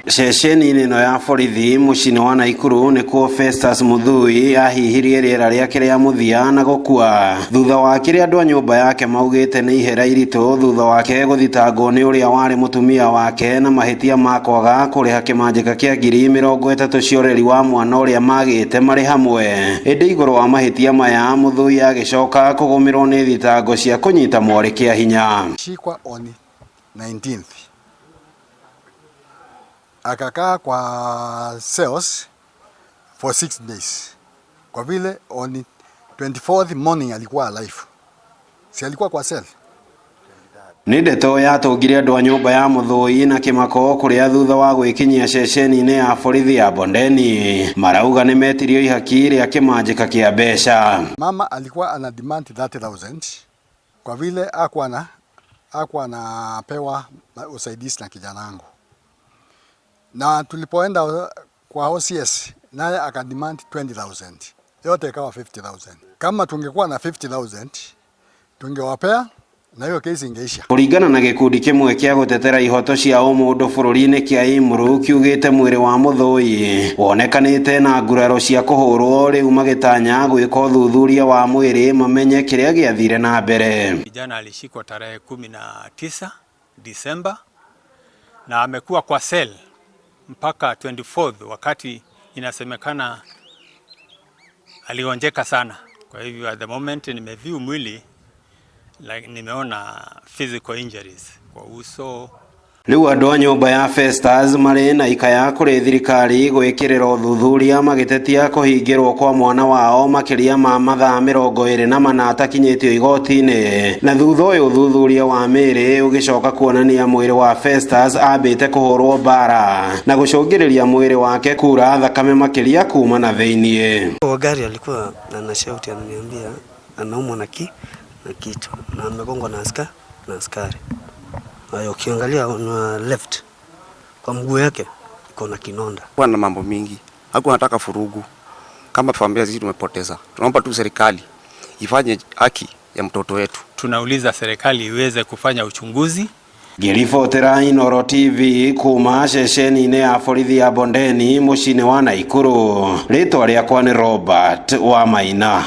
Ceceni ino ya borithi mucini wa Naikuru nikuo Festus Muthui ahihirie riera riake ria muthia na gukua thutha wa kire andu a nyumba yake maugite ni ihera iritu thutha wake guthitangwo ni uria wari mutumia wake na mahitia ma kwaga kuriha kimanjika kia ngiri 30 cia ureri wa mwana uria magite mari hamwe. Indi iguru wa mahitia maya Muthui agicoka kugumirwo ni thitango cia kunyita mwari kia hinya. Shikwa on 19th akakaa kwa cells for 6 days. Kwa vile on 24th morning alikuwa alive. Si alikuwa kwa cell. Ni ndeto yatungire andu a nyumba ya Muthui na kimako kuria thutha wa gwikinyia ceceni-ini ya borithi ya Bondeni marauga ni metirio ihaki ria kimanjika kia mbeca. Mama alikuwa ana demand 30,000 kwa vile hakuwa anapewa usaidizi na kijana wangu. Na tulipoenda kwa OCS naye akademand 20,000. Yote ikawa 50,000. Kama tungekuwa na 50,000 tungewapea na hiyo kesi ingeisha. Kuringana na gikundi kimwe kia gutetera ihoto cia umundu bururi-ini kia Imuru kiugite mwiri wa Muthui wonekanite na nguraro cia kuhurwo riu magitanya gwika uthuthuria wa mwiri mamenye kiria giathire na mbere. Kijana alishikwa tarehe 19 Disemba na amekuwa kwa cell mpaka 24th wakati inasemekana alionjeka sana. Kwa hivyo at the moment nimeview mwili, like nimeona physical injuries kwa uso. Riu andu a nyumba ya Festus mari na ikaya kuri thirikari gwikirira uthuthuria magitetia kuhingirwo kwa mwana wao makiria ma mathaa 24 atakinyitio igoti-ini na thutha uyu uthuthuria wa miri ugicoka kuonania mwiri wa Festus ambite kuhurwo bara na gucungiriria mwiri wake kura thakame makiria kuma na theinie. Gari alikuwa anashauti ananiambia anaumwa na kitu na amegongwa na askari. Hayo ukiangalia on left kwa mguu yake iko na kinonda. Kwa na mambo mingi. Hakuwa anataka furugu. Kama familia zetu tumepoteza. Tunaomba tu serikali ifanye haki ya mtoto wetu. Tunauliza serikali iweze kufanya uchunguzi. Ngiribotera Inooro TV kuma ceceni-ini ya borithi ya Bondeni mucini wa Naikuru. Ritwa riakwa ni Robert Wamaina.